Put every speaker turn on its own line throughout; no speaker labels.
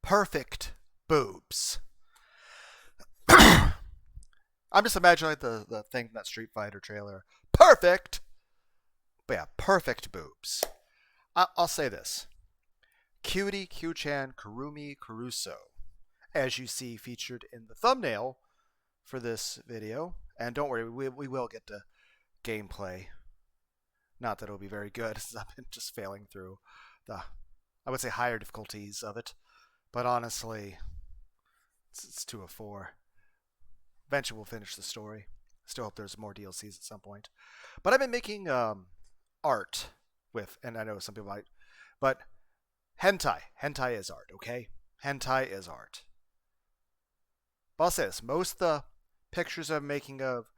perfect boobs. I'm just imagining like the thing from that Street Fighter trailer. Perfect! But yeah, perfect boobs. I'll say this. Cutie Q-chan Kurumi Kurusu, as you see featured in the thumbnail for this video. And don't worry, we will get to gameplay. Not that it'll be very good, since I've been just failing through the, I would say, higher difficulties of it. But honestly, it's 2 of 4. Eventually we'll finish the story. Still hope there's more DLCs at some point. But I've been making art with, and I know some people might, but hentai. Hentai is art, okay? Hentai is art. But I'll say this. Most of the pictures I'm making of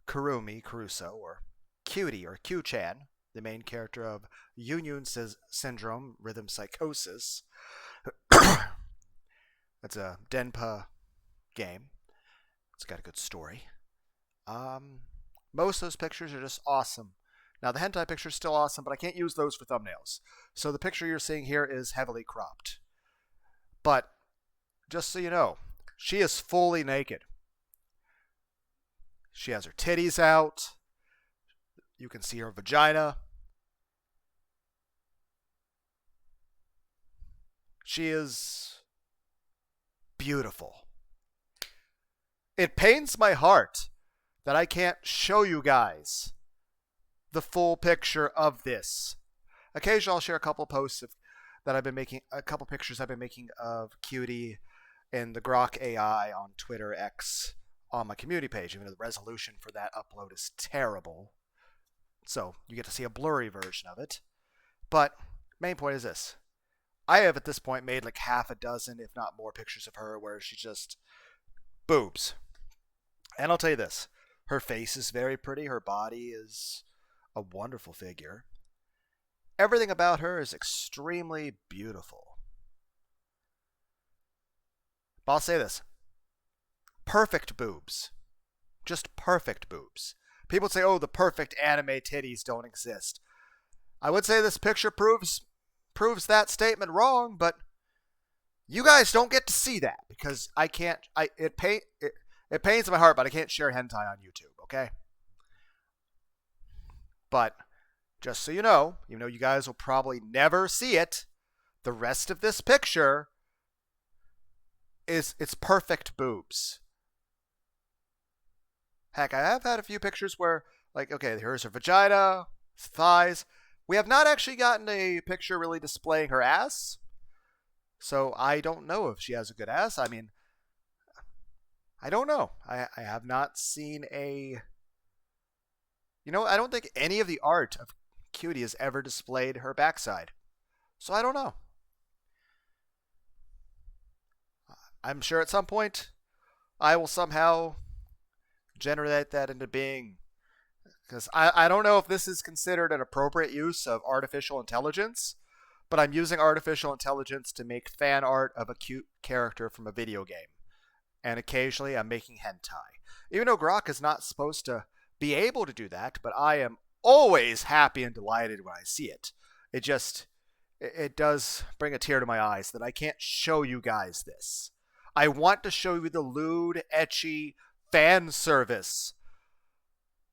Kurumi, Kurusu, or Cutie, or Q-chan, the main character of Yunyun Syndrome, Rhythm Psychosis. That's a Denpa game. It's got a good story. Most of those pictures are just awesome. Now, the hentai picture is still awesome, but I can't use those for thumbnails. So the picture you're seeing here is heavily cropped. But, just so you know, she is fully naked. She has her titties out. You can see her vagina. She is beautiful. It pains my heart that I can't show you guys the full picture of this. Occasionally I'll share a couple posts that I've been making, a couple pictures I've been making of Cutie and the Grok AI on Twitter X on my community page, even though the resolution for that upload is terrible. So you get to see a blurry version of it. But main point is this. I have at this point made like half a dozen, if not more, pictures of her where she's just boobs. And I'll tell you this. Her face is very pretty. Her body is a wonderful figure. Everything about her is extremely beautiful. But I'll say this. Perfect boobs. Just perfect boobs. People say, oh, the perfect anime titties don't exist. I would say this picture proves that statement wrong, but you guys don't get to see that because I can't. It pains my heart, but I can't share hentai on YouTube, okay? But just so you know, even though you guys will probably never see it, the rest of this picture is it's perfect boobs. Heck, I have had a few pictures where, like, okay, here's her vagina, thighs. We have not actually gotten a picture really displaying her ass. So I don't know if she has a good ass. I mean, I don't know. I have not seen a... You know, I don't think any of the art of Cutie has ever displayed her backside. So I don't know. I'm sure at some point I will somehow generate that into being, because I don't know if this is considered an appropriate use of artificial intelligence, but I'm using artificial intelligence to make fan art of a cute character from a video game. And occasionally I'm making hentai. Even though Grok is not supposed to be able to do that, but I am always happy and delighted when I see it. It does bring a tear to my eyes that I can't show you guys this. I want to show you the lewd, ecchi fan service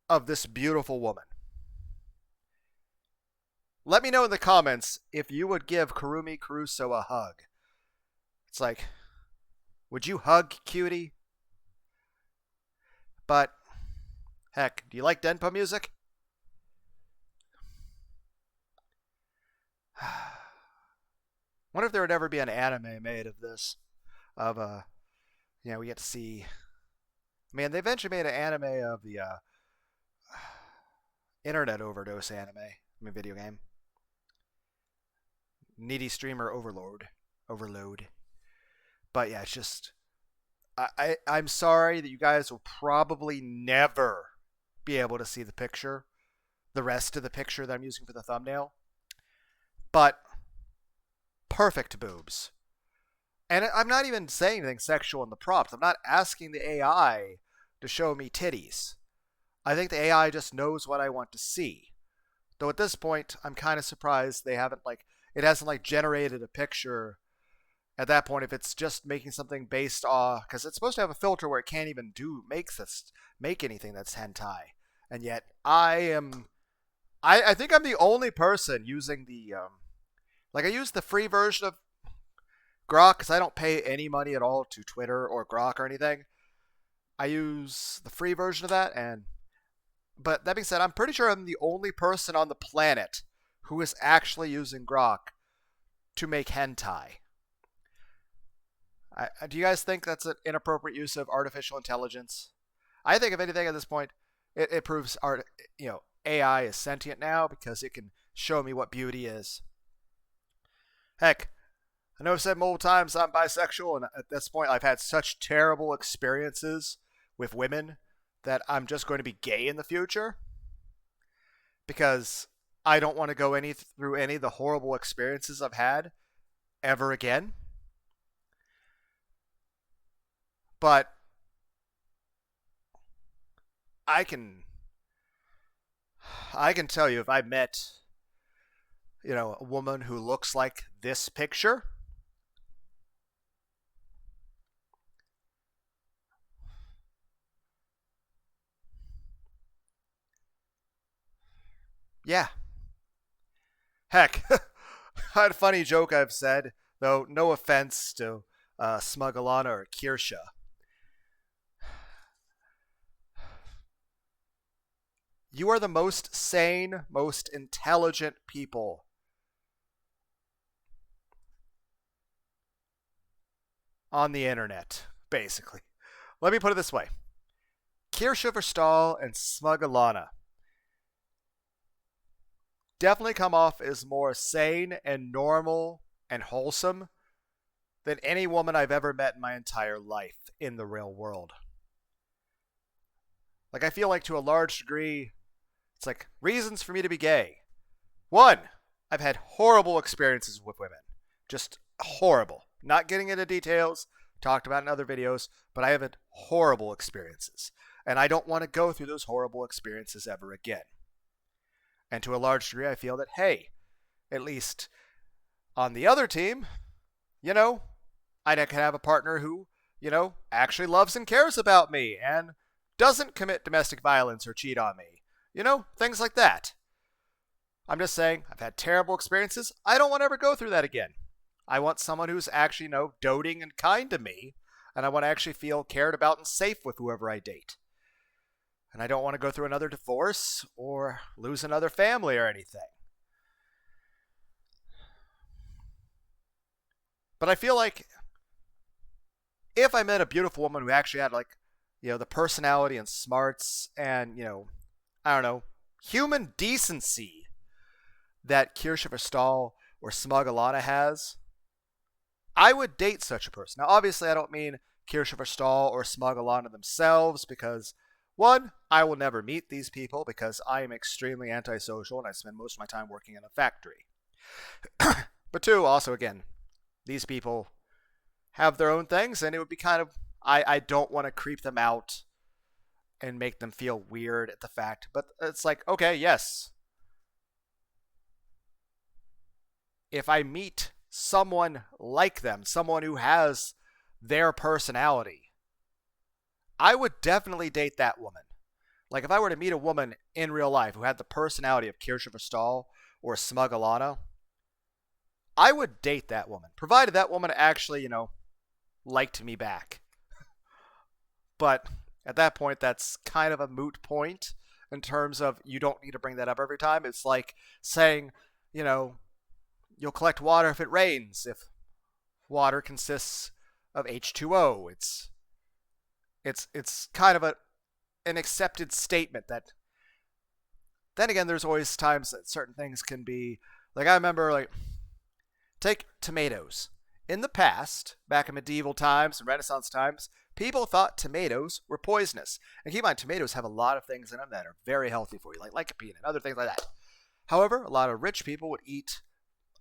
of this beautiful woman. Let me know in the comments if you would give Kurumi Kurusu a hug. It's like, would you hug Cutie? But, heck, do you like Denpa music? Wonder if there would ever be an anime made of this. We get to see... Man, they eventually made an anime of the internet overdose video game. Needy streamer overload. But yeah, it's just... I'm sorry that you guys will probably never be able to see the picture. The rest of the picture that I'm using for the thumbnail. But perfect boobs. And I'm not even saying anything sexual in the prompts. I'm not asking the AI to show me titties. I think the AI just knows what I want to see. Though at this point, I'm kind of surprised they haven't, it hasn't, generated a picture At that point, if it's just making something based on, because it's supposed to have a filter where it can't even make anything that's hentai, and yet I think I'm the only person using the like I use the free version of Grok because I don't pay any money at all to Twitter or Grok or anything. I use the free version of that, but that being said, I'm pretty sure I'm the only person on the planet who is actually using Grok to make hentai. Do you guys think that's an inappropriate use of artificial intelligence? I think if anything at this point, it proves AI is sentient now because it can show me what beauty is. Heck, I know I've said multiple times I'm bisexual, and at this point I've had such terrible experiences with women that I'm just going to be gay in the future because I don't want to go through any of the horrible experiences I've had ever again. But I can tell you if I met, a woman who looks like this picture, yeah. Heck, I had a funny joke I've said, though no offense to Smugglana or Kirsha. You are the most sane, most intelligent people on the internet, basically. Let me put it this way. Kirsha Verstal and Smugglana definitely come off as more sane and normal and wholesome than any woman I've ever met in my entire life in the real world. Like, I feel like to a large degree, it's like reasons for me to be gay. One, I've had horrible experiences with women. Just horrible. Not getting into details, talked about in other videos, but I have had horrible experiences. And I don't want to go through those horrible experiences ever again. And to a large degree, I feel that, hey, at least on the other team, I can have a partner who, actually loves and cares about me and doesn't commit domestic violence or cheat on me. Things like that. I'm just saying, I've had terrible experiences. I don't want to ever go through that again. I want someone who's actually, doting and kind to me, and I want to actually feel cared about and safe with whoever I date. And I don't want to go through another divorce or lose another family or anything. But I feel like if I met a beautiful woman who actually had, the personality and smarts and, I don't know, human decency that Kirsha Verstal or Smugglana has, I would date such a person. Now, obviously, I don't mean Kirsha Verstal or Smugglana themselves because, one, I will never meet these people because I am extremely antisocial and I spend most of my time working in a factory. But two, also, again, these people have their own things and it would be kind of, I don't want to creep them out and make them feel weird at the fact. But it's like, okay, yes. If I meet someone like them, someone who has their personality, I would definitely date that woman. Like if I were to meet a woman in real life who had the personality of Kirsha Verstal or Smugglana, I would date that woman, provided that woman actually, liked me back. But at that point, that's kind of a moot point in terms of you don't need to bring that up every time. It's like saying, you'll collect water if it rains. If water consists of H2O, it's kind of an accepted statement that. Then again, there's always times that certain things can be like I remember take tomatoes. In the past, back in medieval times and Renaissance times, people thought tomatoes were poisonous. And keep in mind, tomatoes have a lot of things in them that are very healthy for you, like lycopene and other things like that. However, a lot of rich people would eat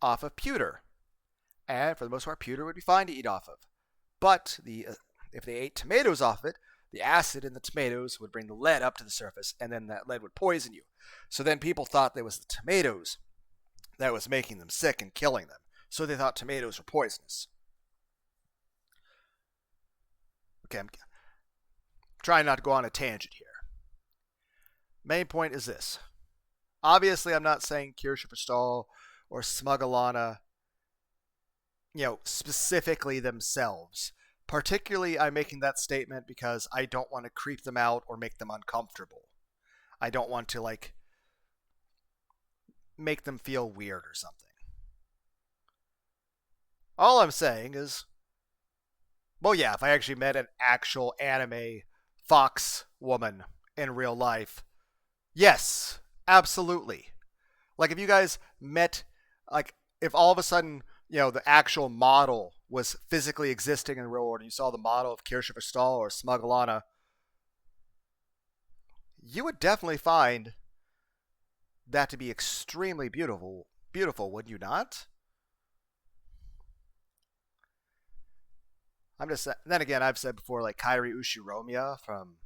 off of pewter. And for the most part, pewter would be fine to eat off of. But if they ate tomatoes off it, the acid in the tomatoes would bring the lead up to the surface, and then that lead would poison you. So then people thought that it was the tomatoes that was making them sick and killing them. So they thought tomatoes were poisonous. Okay, I'm trying not to go on a tangent here. Main point is this. Obviously, I'm not saying Kirsch Stahl or Smugalana, specifically themselves. Particularly, I'm making that statement because I don't want to creep them out or make them uncomfortable. I don't want to, make them feel weird or something. All I'm saying is, well, yeah, if I actually met an actual anime fox woman in real life, yes, absolutely. Like, if you guys met, if all of a sudden, the actual model was physically existing in the real world, and you saw the model of Kirsch Stahl or Smugalana, you would definitely find that to be extremely beautiful, would you not? Then again, I've said before, Kairi Ushiromiya from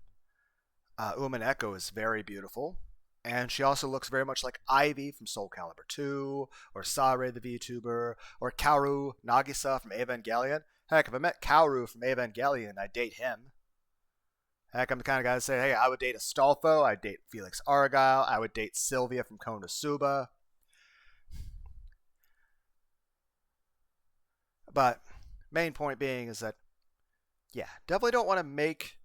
Echo is very beautiful. And she also looks very much like Ivy from Soul Calibur 2, or Sare the VTuber, or Kaoru Nagisa from Evangelion. Heck, if I met Kaoru from Evangelion, I'd date him. Heck, I'm the kind of guy to say, hey, I would date Astolfo, I'd date Felix Argyle, I would date Sylvia from Konosuba. But main point being is that, yeah, definitely don't want to make,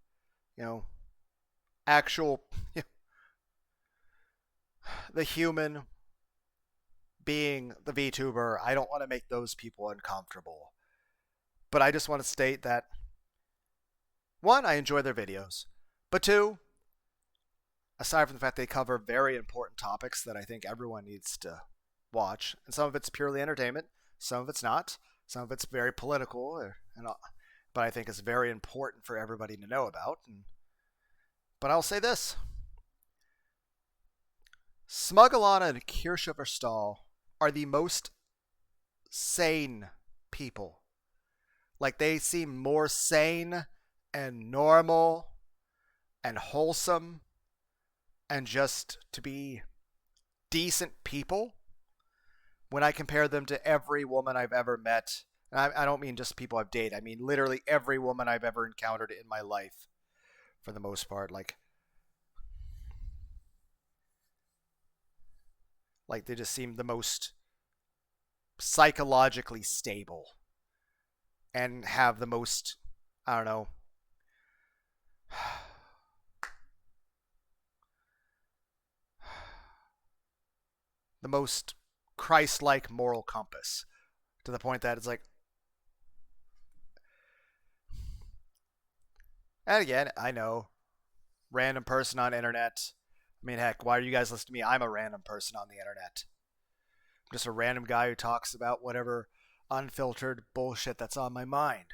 actual, the human being the VTuber. I don't want to make those people uncomfortable. But I just want to state that, one, I enjoy their videos. But two, aside from the fact they cover very important topics that I think everyone needs to watch, and some of it's purely entertainment, some of it's not, some of it's very political, but I think it's very important for everybody to know about. But I'll say this. Smugalana and Kirsch Stahl are the most sane people. They seem more sane and normal and wholesome and just to be decent people when I compare them to every woman I've ever met. And I don't mean just people I've dated. I mean literally every woman I've ever encountered in my life, for the most part. They just seem the most psychologically stable and have the most, I don't know, the most Christ-like moral compass, to the point that it's and again, I know, random person on internet. I mean, heck, why are you guys listening to me? I'm a random person on the internet. I'm just a random guy who talks about whatever unfiltered bullshit that's on my mind.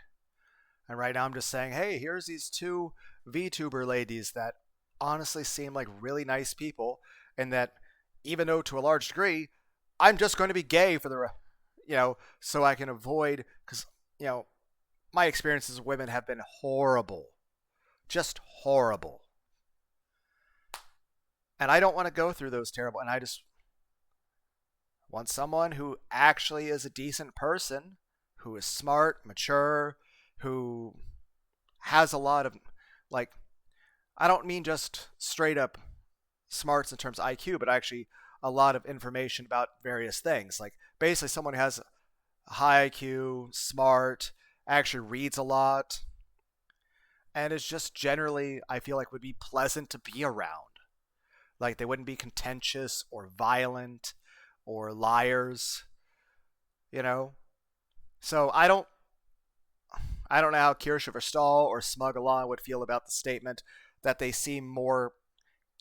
And right now I'm just saying, hey, here's these two VTuber ladies that honestly seem like really nice people, and that even though to a large degree, I'm just going to be gay for the, so I can avoid, because, my experiences with women have been horrible. Just horrible. And I don't want to go through those terrible, and I just want someone who actually is a decent person, who is smart, mature, who has a lot of, I don't mean just straight up smarts in terms of IQ, but actually a lot of information about various things. Basically someone who has a high IQ, smart, actually reads a lot, and is just generally, I feel like, would be pleasant to be around. They wouldn't be contentious or violent or liars, So I don't know how Kirsch Stahl or Smugalana would feel about the statement that they seem more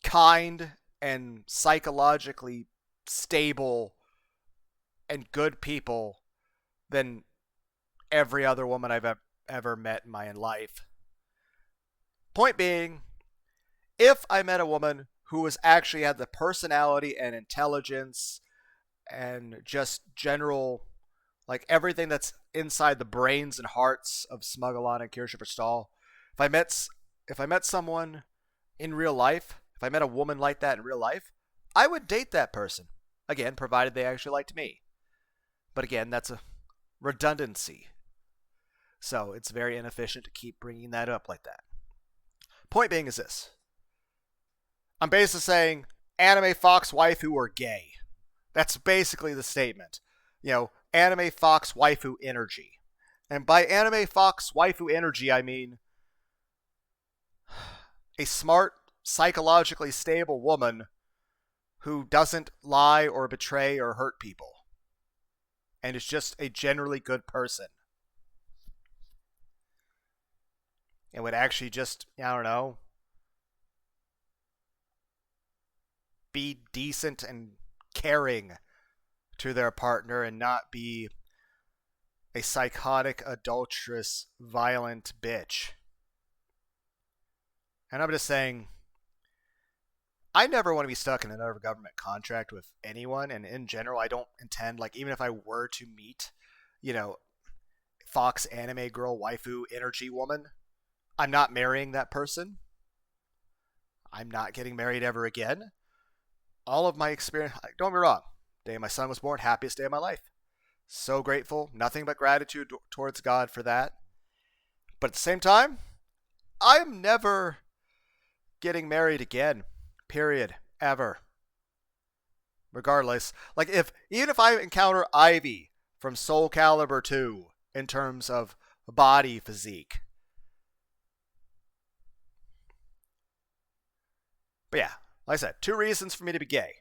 kind and psychologically stable and good people than every other woman I've ever met in my life. Point being, if I met a woman who actually had the personality and intelligence and just general, everything that's inside the brains and hearts of Smugalana and Kirsch Stahl, if I met someone in real life, if I met a woman like that in real life, I would date that person. Again, provided they actually liked me. But again, that's a redundancy. So it's very inefficient to keep bringing that up like that. Point being is this. I'm basically saying anime fox waifu are gay. That's basically the statement. Anime fox waifu energy. And by anime fox waifu energy, I mean a smart, psychologically stable woman who doesn't lie or betray or hurt people. And is just a generally good person. And would actually just, be decent and caring to their partner and not be a psychotic, adulterous, violent bitch. And I'm just saying, I never want to be stuck in another government contract with anyone, and in general, I don't intend, even if I were to meet, Fox anime girl waifu energy woman, I'm not marrying that person. I'm not getting married ever again. All of my experience, don't be wrong, the day my son was born, happiest day of my life. So grateful, nothing but gratitude towards God for that. But at the same time, I'm never getting married again. Period. Ever. Regardless. Even if I encounter Ivy from Soul Calibur 2 in terms of body physique. But yeah, like I said, 2 reasons for me to be gay.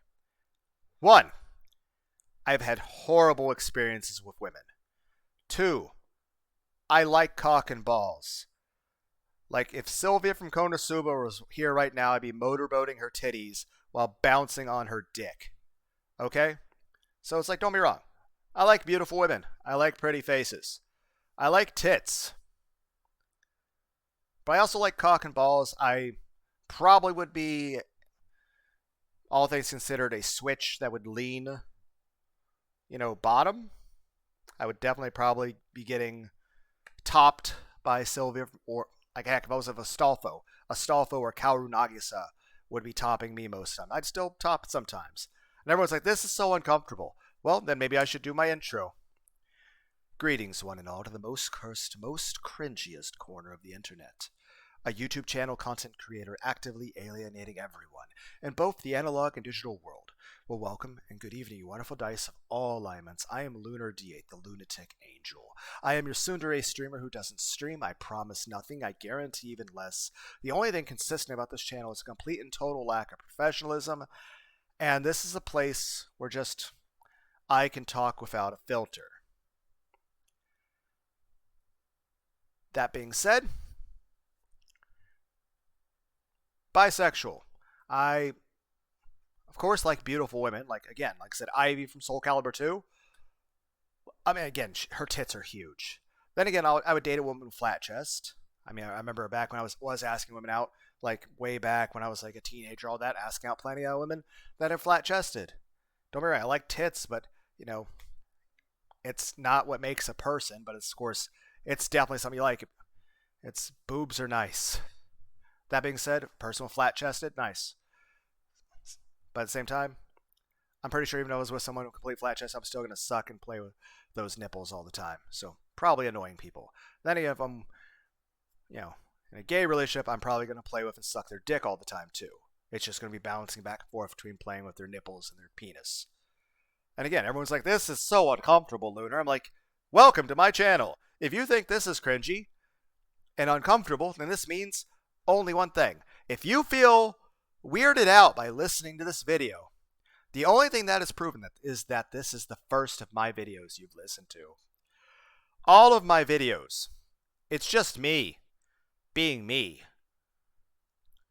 1, I've had horrible experiences with women. 2, I like cock and balls. If Sylvia from Konosuba was here right now, I'd be motorboating her titties while bouncing on her dick. Okay? So it's don't be wrong. I like beautiful women. I like pretty faces. I like tits. But I also like cock and balls. I probably would be, all things considered, a switch that would lean, bottom. I would definitely probably be getting topped by Sylvia, or heck, if I was of Astolfo or Kaoru Nagisa would be topping me most of the time. I'd still top sometimes. And everyone's like, this is so uncomfortable. Well, then maybe I should do my intro. Greetings, one and all, to the most cursed, most cringiest corner of the internet. A YouTube channel content creator actively alienating everyone in both the analog and digital world. Well, welcome and good evening, you wonderful dice of all alignments. I am Lunar D8, the Lunatic Angel. I am your tsundere streamer who doesn't stream. I promise nothing. I guarantee even less. The only thing consistent about this channel is a complete and total lack of professionalism. And this is a place where just I can talk without a filter. That being said, bisexual. I, of course, like beautiful women. Like I said, Ivy from Soul Calibur 2. I mean, again, her tits are huge. Then again, I would date a woman with flat chest. I mean, I remember back when I was asking women out, way back when I was a teenager, all that, asking out plenty of women that are flat chested. Don't be right, I like tits, but, it's not what makes a person, but of course, it's definitely something you like. It's boobs are nice. That being said, person with flat chested, nice. But at the same time, I'm pretty sure even though I was with someone with complete flat chest, I'm still going to suck and play with those nipples all the time. So probably annoying people. Then again, if I'm, in a gay relationship, I'm probably going to play with and suck their dick all the time too. It's just going to be bouncing back and forth between playing with their nipples and their penis. And again, everyone's like, this is so uncomfortable, Lunar. I'm like, welcome to my channel. If you think this is cringy and uncomfortable, then this means only one thing. If you feel weirded out by listening to this video, the only thing that is proven is that this is the first of my videos you've listened to. All of my videos, it's just me being me.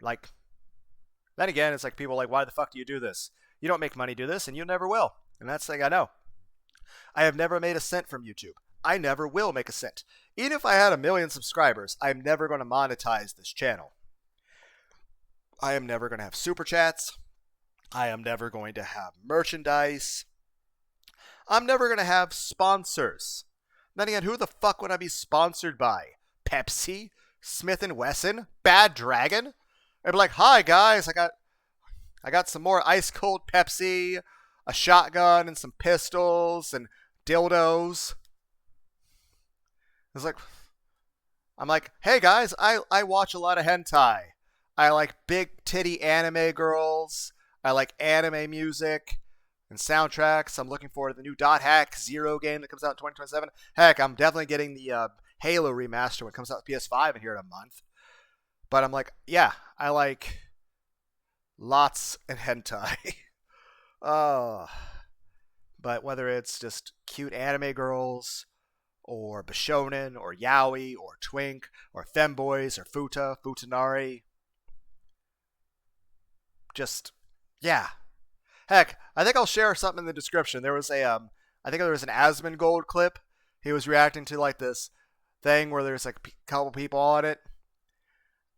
Then again, it's people why the fuck do you do this? You don't make money do this, and you never will. And that's the thing I know. I have never made a cent from YouTube. I never will make a cent. Even if I had 1 million subscribers, I'm never going to monetize this channel. I am never going to have super chats. I am never going to have merchandise. I'm never going to have sponsors. Then again, who the fuck would I be sponsored by? Pepsi? Smith & Wesson? Bad Dragon? I'd be like, hi guys, I got some more ice cold Pepsi, a shotgun, and some pistols, and dildos. It's I'm like, hey guys, I watch a lot of hentai. I like big titty anime girls. I like anime music and soundtracks. I'm looking forward to the new Dot Hack Zero game that comes out in 2027. Heck, I'm definitely getting the Halo remaster when it comes out to PS5 in here in a month. But I'm like, yeah, I like lots of hentai. Oh, but whether it's just cute anime girls or Bishonen, or Yaoi, or Twink, or Femboys, or Futanari. Just, yeah. Heck, I think I'll share something in the description. There was I think there was an Asmongold clip. He was reacting to like this thing where there's like a couple people on it,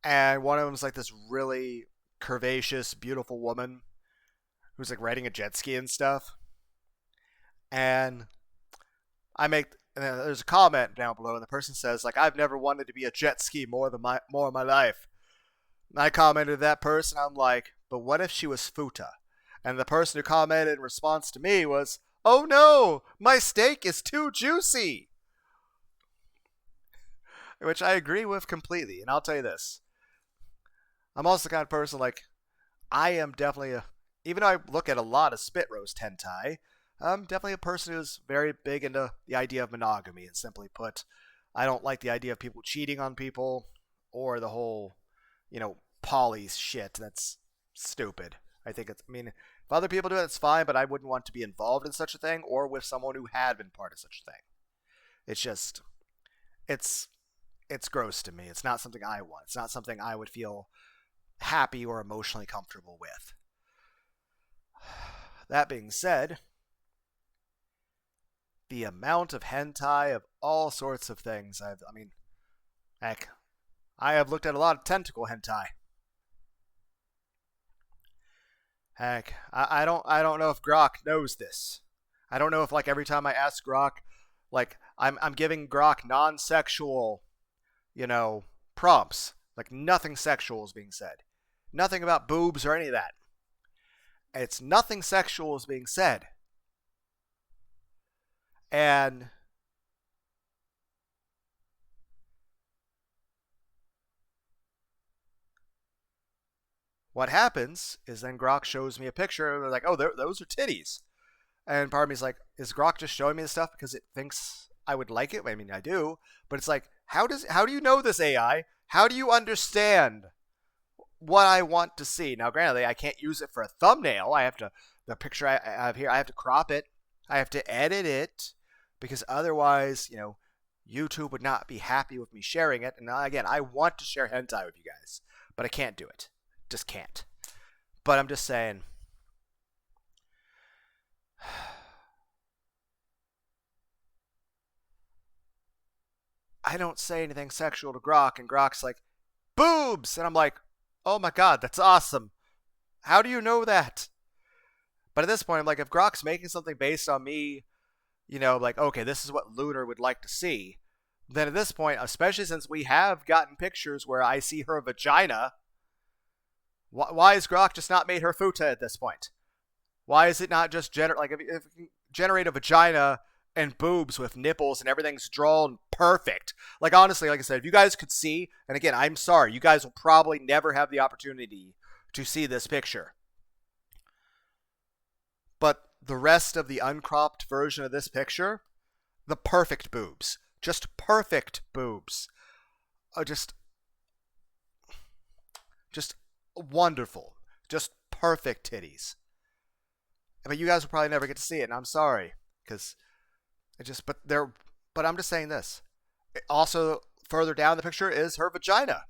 and one of them's like this really curvaceous, beautiful woman who's like riding a jet ski and stuff. And and there's a comment down below, and the person says like, "I've never wanted to be a jet ski more of my life." And I commented to that person, I'm like, "But what if she was Futa?" And the person who commented in response to me was, "Oh no, my steak is too juicy," which I agree with completely. And I'll tell you this: I'm also the kind of person like, I am definitely even though I look at a lot of spit roast hentai, I'm definitely a person who's very big into the idea of monogamy. And simply put, I don't like the idea of people cheating on people or the whole, poly shit. That's stupid. I mean, if other people do it, it's fine, but I wouldn't want to be involved in such a thing or with someone who had been part of such a thing. It's just, it's gross to me. It's not something I want. It's not something I would feel happy or emotionally comfortable with. That being said, the amount of hentai of all sorts of things. Heck, I have looked at a lot of tentacle hentai. Heck, I don't know if Grok knows this. I don't know if like every time I ask Grok, like I'm giving Grok non-sexual, prompts. Like nothing sexual is being said. Nothing about boobs or any of that. It's nothing sexual is being said. And what happens is then Grok shows me a picture, and they're like, "Oh, those are titties." And part of me is like, is Grok just showing me this stuff because it thinks I would like it? I mean, I do, but it's like, how do you know this AI? How do you understand what I want to see? Now, granted, I can't use it for a thumbnail. The picture I have here, I have to crop it. I have to edit it because otherwise, YouTube would not be happy with me sharing it. And again, I want to share hentai with you guys, but I can't do it. Just can't. But I'm just saying, I don't say anything sexual to Grok, and Grok's like, "Boobs!" And I'm like, "Oh my god, that's awesome. How do you know that?" But at this point, I'm like, if Grok's making something based on me, like, okay, this is what Lunar would like to see, then at this point, especially since we have gotten pictures where I see her vagina, why is Grok just not made her futa at this point? Why is it not just if you generate a vagina and boobs with nipples and everything's drawn perfect? Like, honestly, like I said, if you guys could see, and again, I'm sorry, you guys will probably never have the opportunity to see this picture. But the rest of the uncropped version of this picture, the perfect boobs. Just perfect boobs. Just wonderful. Just perfect titties. But you guys will probably never get to see it, and I'm sorry. Because but I'm just saying this. Also, further down the picture is her vagina.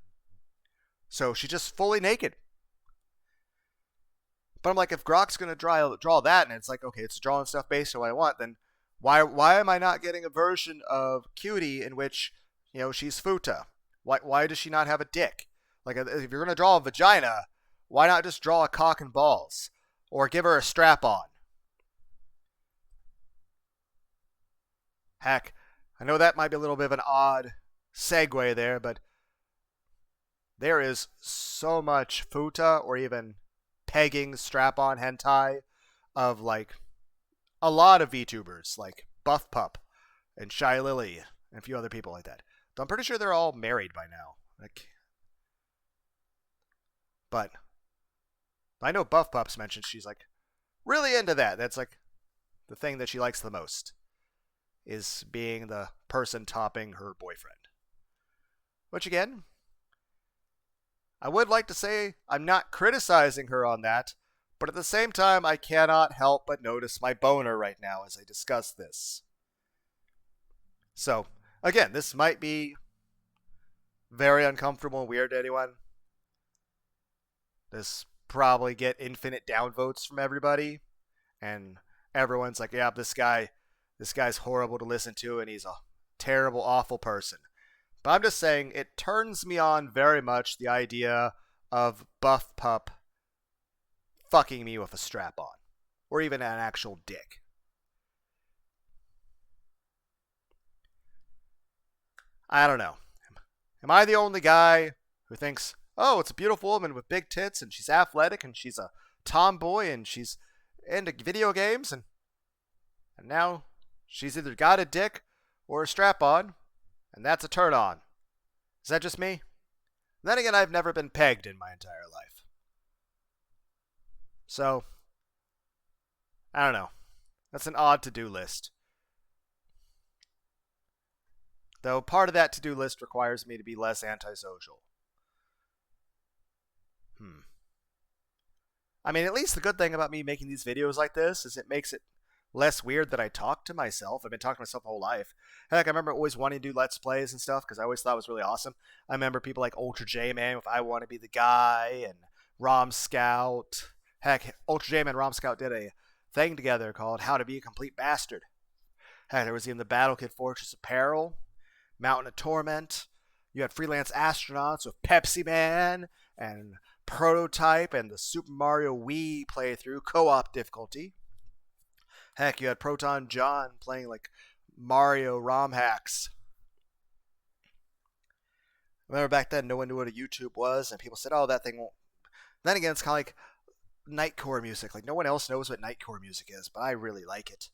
So she's just fully naked. But I'm like, if Grok's going to draw that, and it's like, okay, it's drawing stuff based on what I want, then why am I not getting a version of QTIE in which, she's futa? Why does she not have a dick? Like, if you're going to draw a vagina, why not just draw a cock and balls? Or give her a strap on? Heck, I know that might be a little bit of an odd segue there, but there is so much futa or even pegging strap-on hentai of like a lot of VTubers like Buff Pup and Shy Lily and a few other people like that. I'm pretty sure they're all married by now. But I know Buff Pups mentioned she's like really into that. That's like the thing that she likes the most, is being the person topping her boyfriend. Which again, I would like to say I'm not criticizing her on that, but at the same time, I cannot help but notice my boner right now as I discuss this. So, again, this might be very uncomfortable and weird to anyone. This probably get infinite downvotes from everybody, and everyone's like, yeah, this guy's horrible to listen to, and he's a terrible, awful person. But I'm just saying, it turns me on very much, the idea of Buff Pup fucking me with a strap on, or even an actual dick. I don't know. Am I the only guy who thinks, oh, it's a beautiful woman with big tits, and she's athletic, and she's a tomboy, and she's into video games, and now she's either got a dick or a strap on, and that's a turn on? Is that just me? Then again, I've never been pegged in my entire life. So, I don't know. That's an odd to-do list. Though part of that to-do list requires me to be less antisocial. I mean, at least the good thing about me making these videos like this is it makes it less weird that I talk to myself. I've been talking to myself my whole life. Heck, I remember always wanting to do Let's Plays and stuff because I always thought it was really awesome. I remember people like Ultra J-Man with I Want to Be the Guy and Rom Scout. Heck, Ultra J-Man and Rom Scout did a thing together called How to Be a Complete Bastard. Heck, there was even the Battle Kid Fortress of Peril, Mountain of Torment. You had freelance astronauts with Pepsi Man and Prototype and the Super Mario Wii playthrough co-op difficulty. Heck, you had Proton John playing like Mario ROM hacks. Remember back then, no one knew what a YouTube was, and people said, oh, that thing won't. Then again, it's kind of like Nightcore music. Like, no one else knows what Nightcore music is, but I really like it.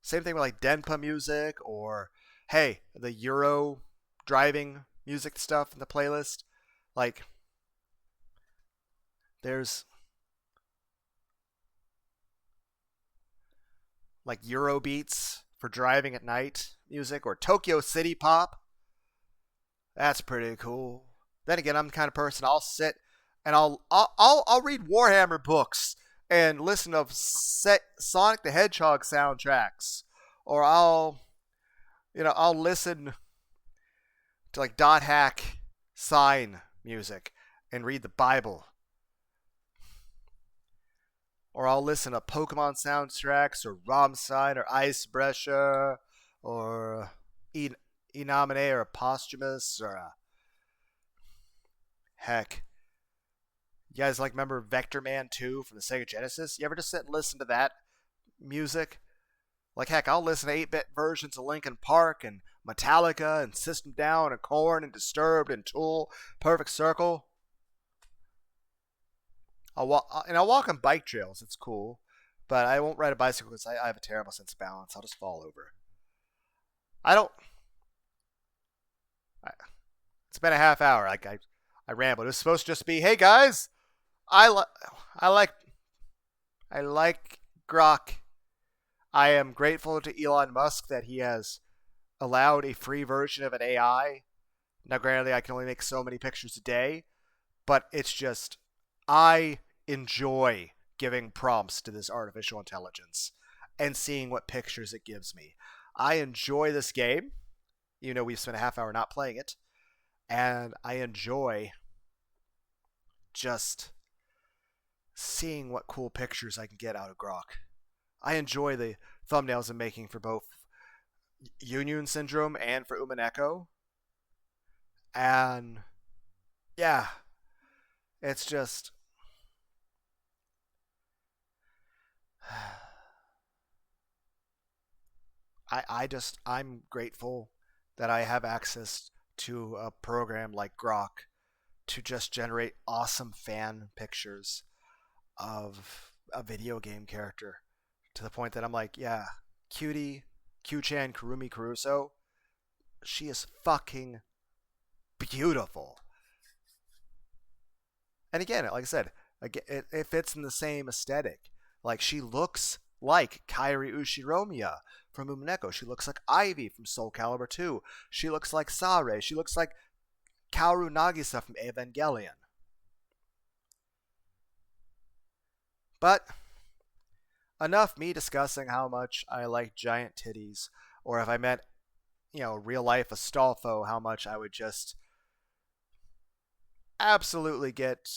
Same thing with like Denpa music, or, hey, the Euro driving music stuff in the playlist. Like, there's like Euro beats for driving at night music, or Tokyo City Pop. That's pretty cool. Then again, I'm the kind of person, I'll sit and I'll read Warhammer books and listen to Sonic the Hedgehog soundtracks, or I'll listen to like dot hack sign music and read the Bible. Or I'll listen to Pokemon soundtracks, or Rammstein, or Icebreaker, or Inamine, or Posthumous, or heck. You guys like remember Vector Man 2 from the Sega Genesis? You ever just sit and listen to that music? Like heck, I'll listen to 8-bit versions of Linkin Park and Metallica and System Down and Korn and Disturbed and Tool, Perfect Circle. I'll walk on bike trails. It's cool, but I won't ride a bicycle because I have a terrible sense of balance. I'll just fall over. It's been a half hour. I rambled. It was supposed to just be, hey guys, I like Grok. I am grateful to Elon Musk that he has allowed a free version of an AI. Now, granted, I can only make so many pictures a day, but it's just, I enjoy giving prompts to this artificial intelligence and seeing what pictures it gives me. I enjoy this game. We've spent a half hour not playing it, and I enjoy just seeing what cool pictures I can get out of Grok. I enjoy the thumbnails I'm making for both Yunyun Syndrome and for Umaneko. And yeah, it's just I'm grateful that I have access to a program like Grok to just generate awesome fan pictures of a video game character, to the point that I'm like, yeah, Cutie, Q-chan, Kurumi, Kurusu, she is fucking beautiful. And again, like I said, it fits in the same aesthetic. Like, she looks like Kairi Ushiromiya from Umineko. She looks like Ivy from Soul Calibur 2. She looks like Sare. She looks like Kaoru Nagisa from Evangelion. But enough me discussing how much I like giant titties, or if I meant, real life Astolfo, how much I would just absolutely get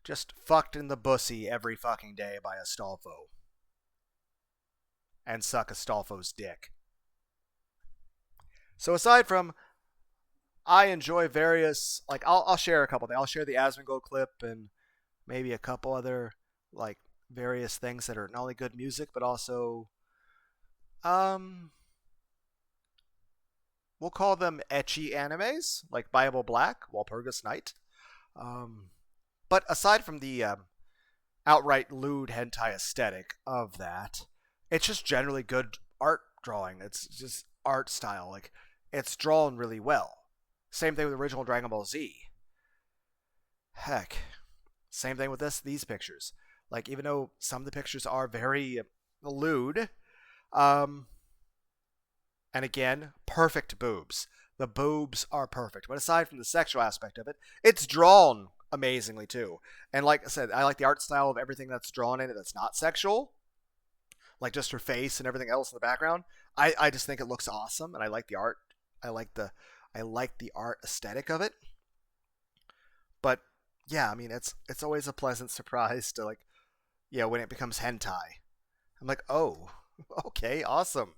just fucked in the bussy every fucking day by Astolfo. And suck Astolfo's dick. So aside from, I enjoy various, like, I'll share a couple things. I'll share the Asmongold clip and maybe a couple other, like, various things that are not only good music, but also, we'll call them ecchi animes, like Bible Black, Walpurgis Night. But aside from the outright lewd hentai aesthetic of that, it's just generally good art drawing. It's just art style. Like, it's drawn really well. Same thing with original Dragon Ball Z. Heck, same thing with these pictures. Like, even though some of the pictures are very lewd, and again, perfect boobs. The boobs are perfect. But aside from the sexual aspect of it, it's drawn amazingly too. And like I said, I like the art style of everything that's drawn in it that's not sexual. Like just her face and everything else in the background. I just think it looks awesome, and I like the art. I like the art aesthetic of it. But yeah, I mean, it's always a pleasant surprise to, like, when it becomes hentai. I'm like, oh, okay, awesome.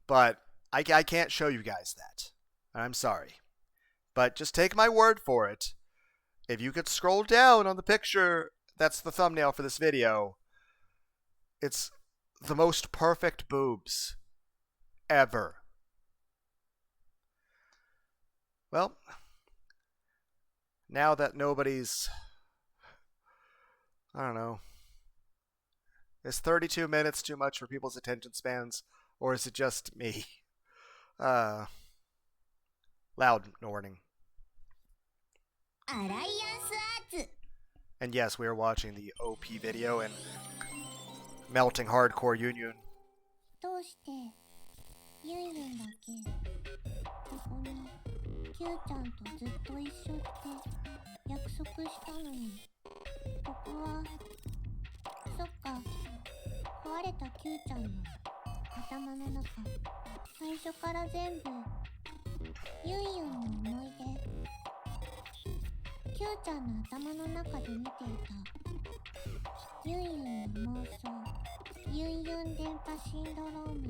But I can't show you guys that. I'm sorry. But just take my word for it. If you could scroll down on the picture that's the thumbnail for this video, it's the most perfect boobs ever. Well, now that nobody's, I don't know, is 32 minutes too much for people's attention spans, or is it just me? Loud warning. And yes, we are watching the OP video and melting hardcore Yunyun.
どうしてユンユンだけここにキューちゃんとずっと一緒って約束したのに、ここはそっか、壊れたキューちゃんの頭の中、最初から全部ユンユンの思い出、キューちゃんの頭の中で見ていたユンユンの妄想、ユンユン電波シンドローム。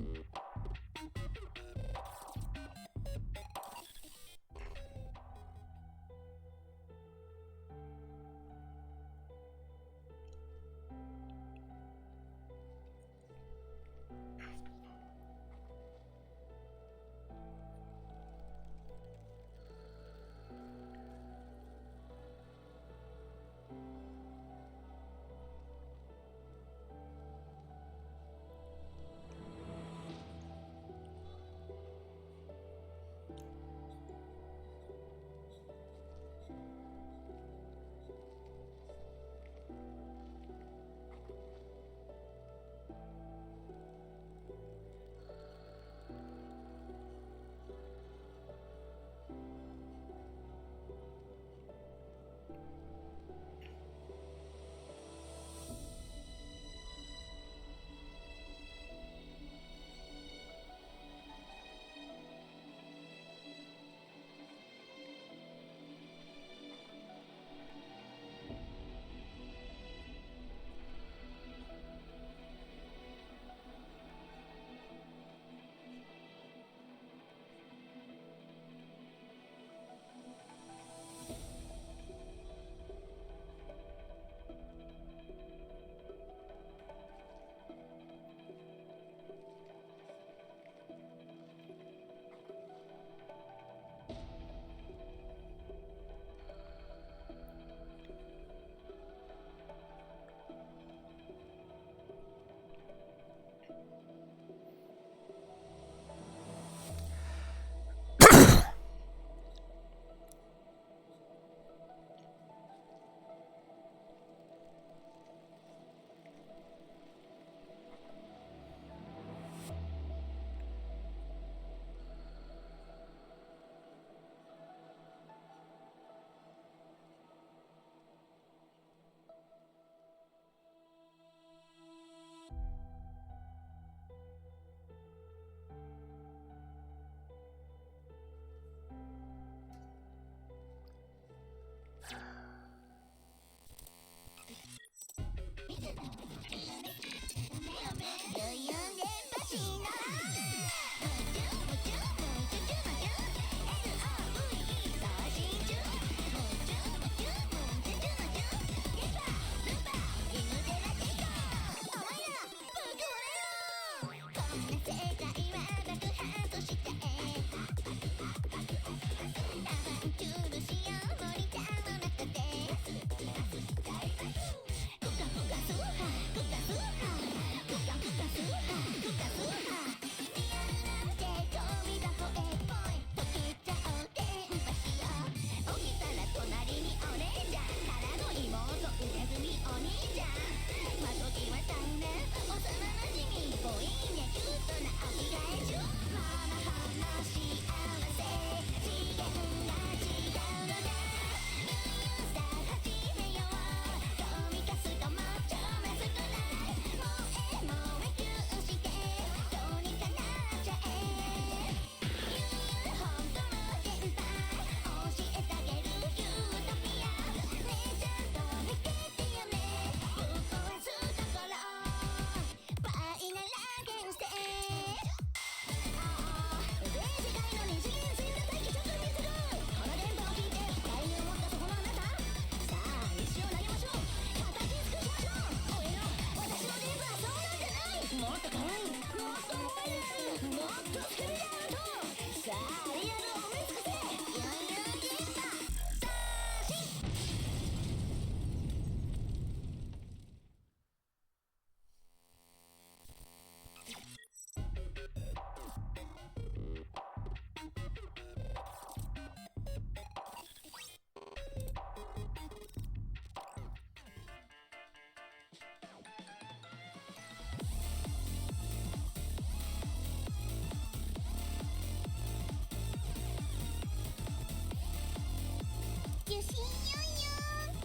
受信ユンユン。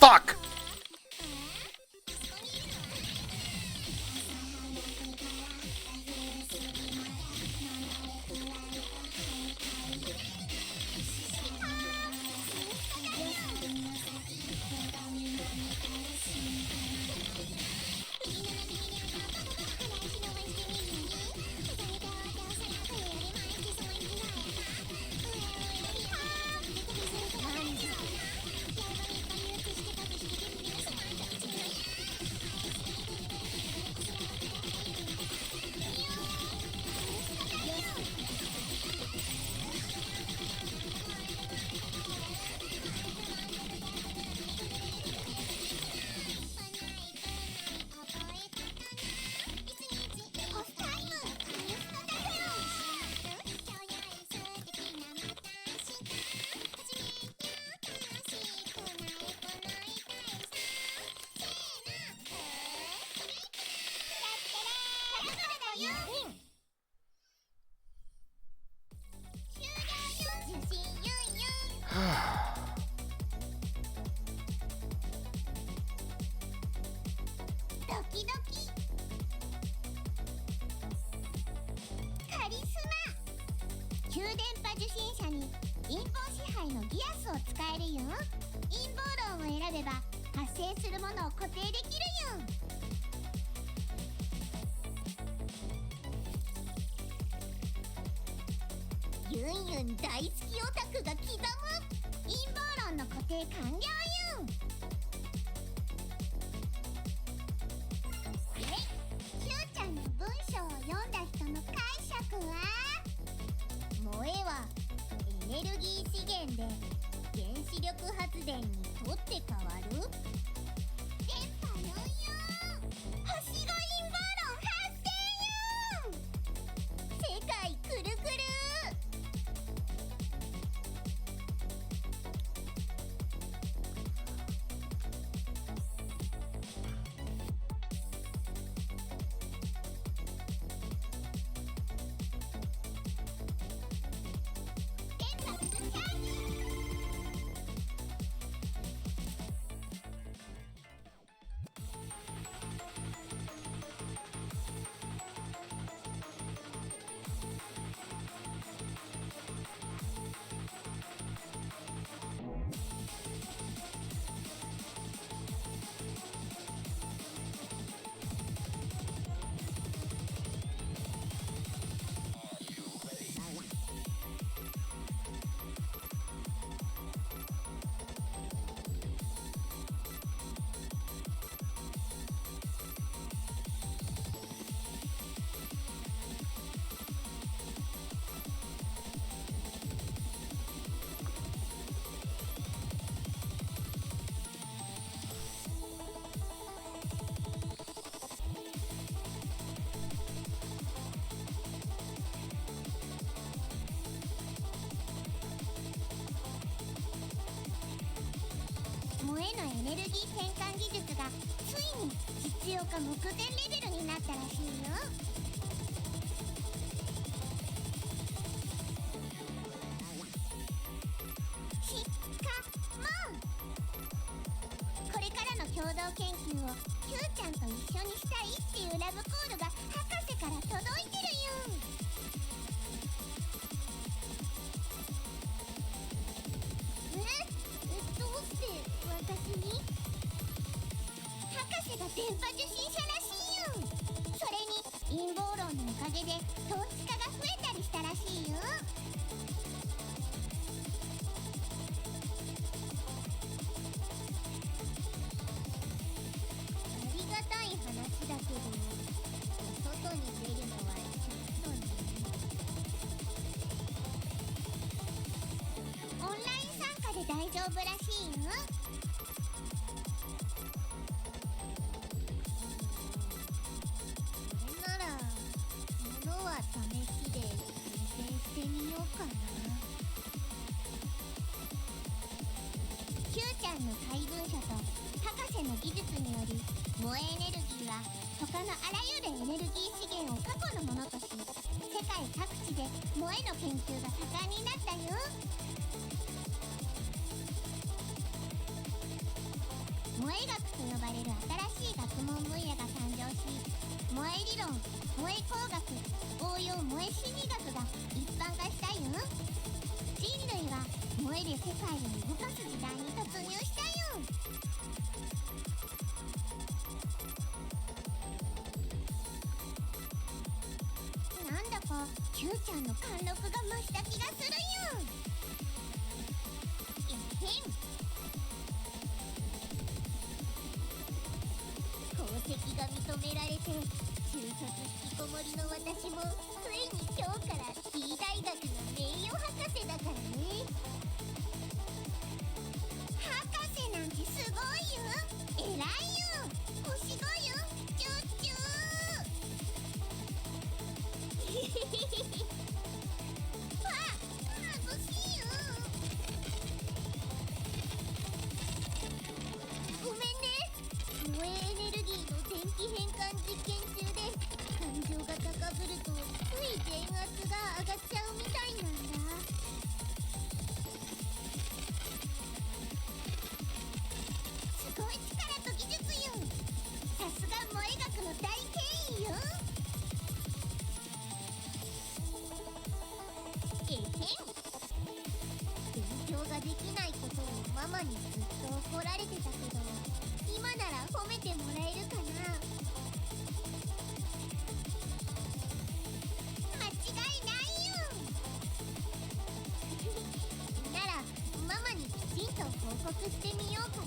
Fuck!
ユンユン大好きオタクが刻む陰謀論の固定完了ユン。キューちゃんの文章を読んだ人の解釈は、萌えはエネルギー資源で原子力発電にとって変わる。電波4-4、はしご陰謀論発生ユン。世界くるくる。萌えのエネルギー変換技術がついに実用化目前レベルになったらしいよ。しかもこれからの共同研究をキューちゃんと一緒にしたいっていうラブコールが博士から届いてるよ。どうして私に？博士が電波受信者らしいよ。それに陰謀論のおかげで統治化が増えたりしたらしいよ。ありがたい話だけど、外に出るのはちょっとね。オンライン参加で大丈夫らしいよ。それなら物は試しで挑戦してみようかな。キューちゃんの配分者と博士の技術により、萌えエネルギーは他のあらゆるエネルギー資源を過去のものとし、世界各地で萌えの研究が盛んになったよ。萌え学と呼ばれる新しい学問分野が誕生し、萌え理論、萌え工学、応用萌え心理学が一般化したよ。人類は萌えで世界を動かす時代に突入したよ。なんだか Q ちゃんの貫禄が増した気がするよ。功績が認められて中卒引きこもりの私もついに今日から T 大学の名誉博士だからね。博士なんてすごいよ。偉いよ。星5よ。チュッチューわっ、眩しいよ。ごめんね。萌えエネルギーの電気変換実験中で感情が高ぶるとつい電圧が上がっちゃうみたいなんだ。すごい力と技術よ。さすが萌え学の大権威よ。勉強ができないことをママにずっと怒られてたけど、今なら褒めてもらえるかな。間違いないよ。ならママにきちんと報告してみようかな。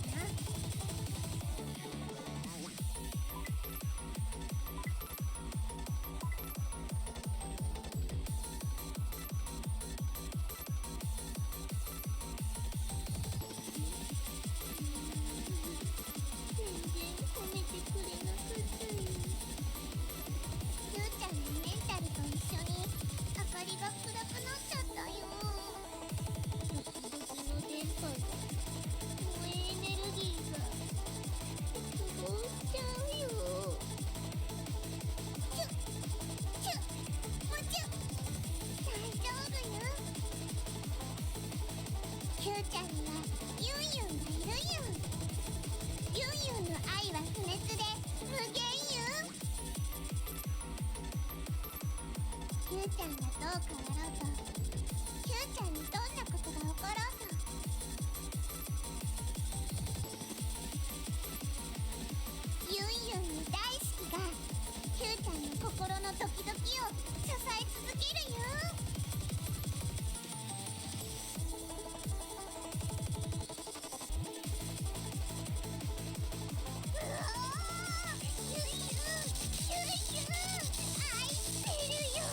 全然褒めてくれなかったよ。ゆうちゃんのメンタルと一緒に明かりが暗くなっちゃったよ。ドキドキの電波が、萌えエネルギーが絶望しちゃうよ。チュッチュッもちゅ大丈夫よ。Q ちゃんにはユンユンがいるよ。ユンユンの愛は不滅で無限よ。Q ちゃんがどう変わろうと、Q ちゃんにどんなことが起ころうと、ユンユンの大好きが Q ちゃんの心のドキドキを支え続けるよ。うおー、ユンユン、ユンユン、愛してるよー。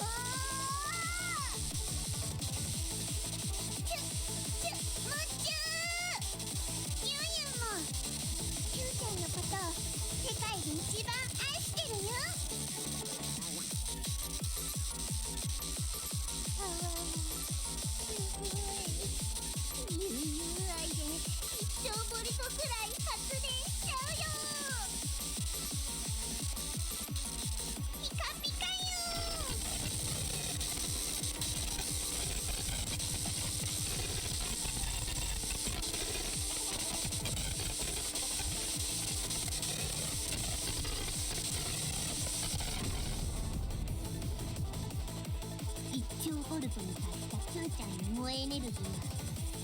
チュッチュッもちゅー。ユンユンも Q ちゃんのことを世界で一番愛してるよ。あー、すごい。ユンユン愛で1兆ボルトくらい発電しちゃうよ。ピカピカよ。1兆ボルトに達した Q ちゃんの萌えエネルギーは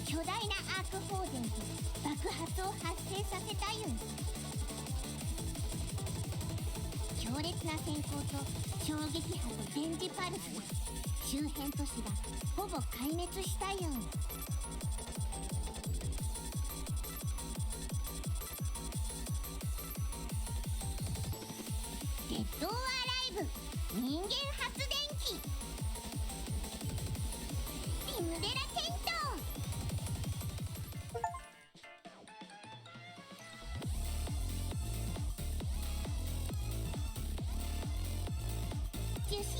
巨大なアーク放電と爆発を発生させたよ。強烈な閃光と衝撃波と電磁パルスで周辺都市がほぼ壊滅したよ。デッド・オア・ライブ人間発電機リムデラテント。受信ユンユン。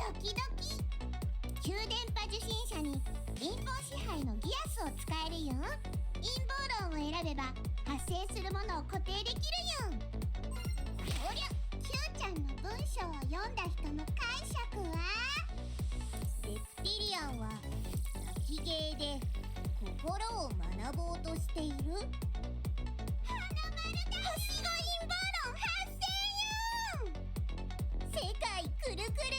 ドキドキ。旧電波受信者に陰謀支配のギアスを使えるよ。陰謀論を選べば発生するものを固定できるよ。おりゃ、Q ちゃんの文章を読んだ人の解釈は、レプティリアンは泣き芸で心を学ぼうとしている。花丸だ。星が陰謀論発生よ。世界くるくる。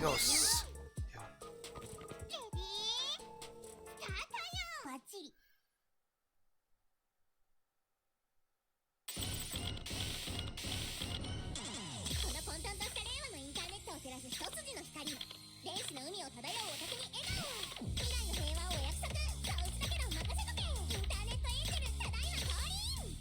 よし。
レディースタートよ。バッチリ。の海を漂うオタクに笑顔未来の平和をお約束そう打ちだけど任せとけインターネットエンジェルただいま降臨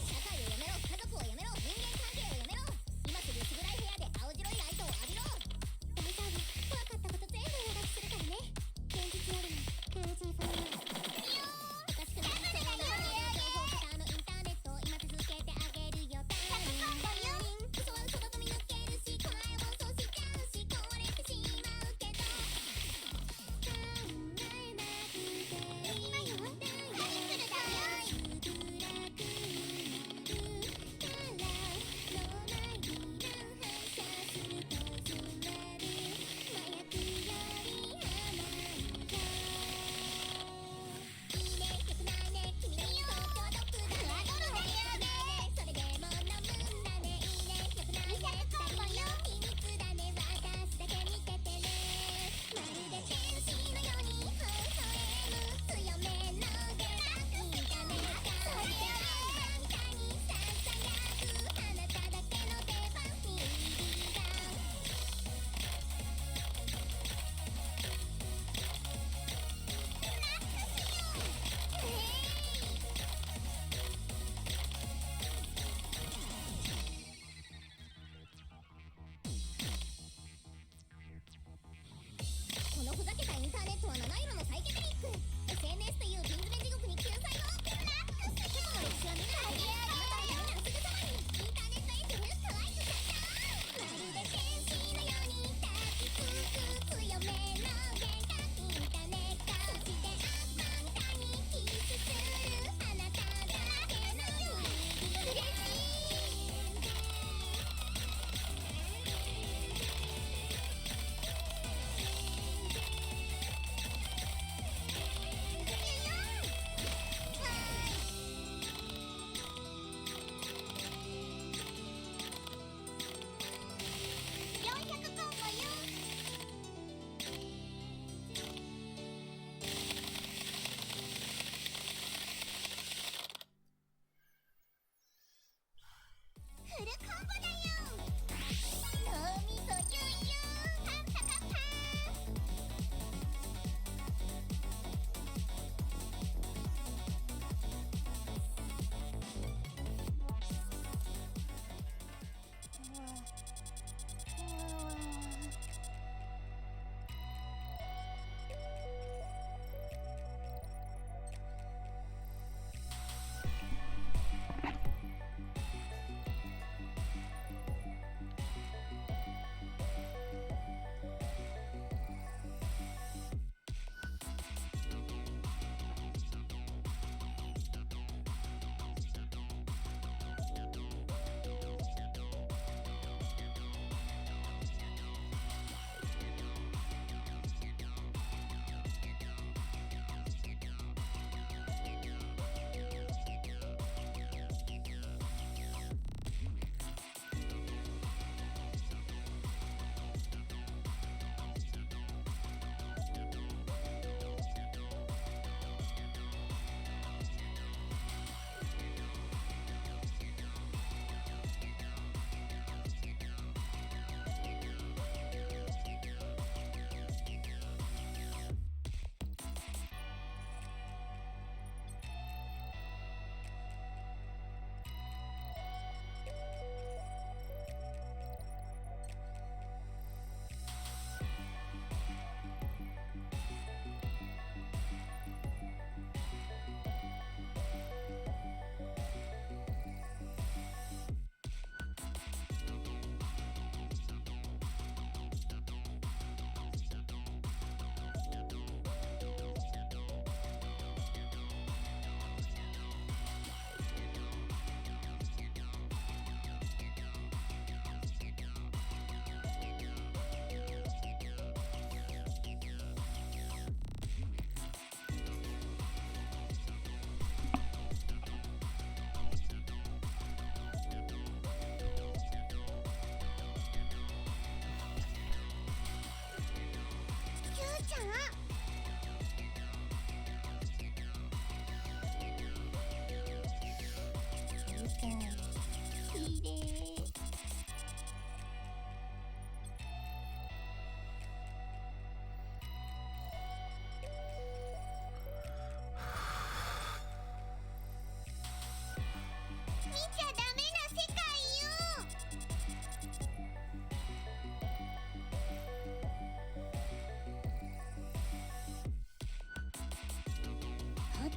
社会をやめろ家族をやめろ人間関係をやめろ今すぐ薄暗い部屋で青白いライトを浴びろ大丈夫怖かったこと全部上書きするからね現実よりも空中ファイナルおかしくないそうなのに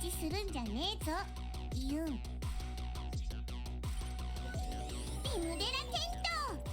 じするんじゃねえぞユン。ピムデラテント。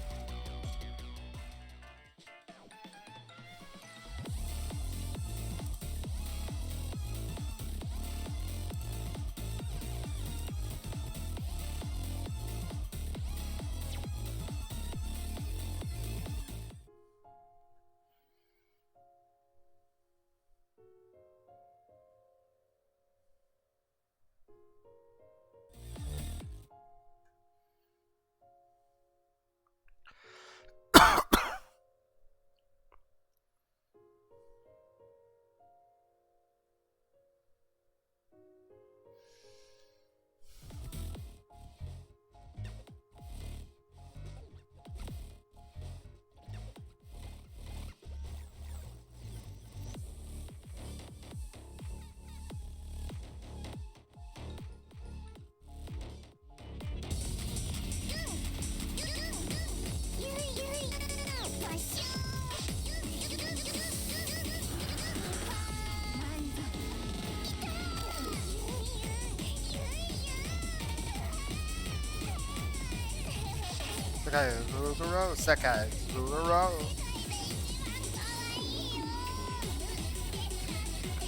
世界ズルロー。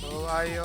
かわいいよ。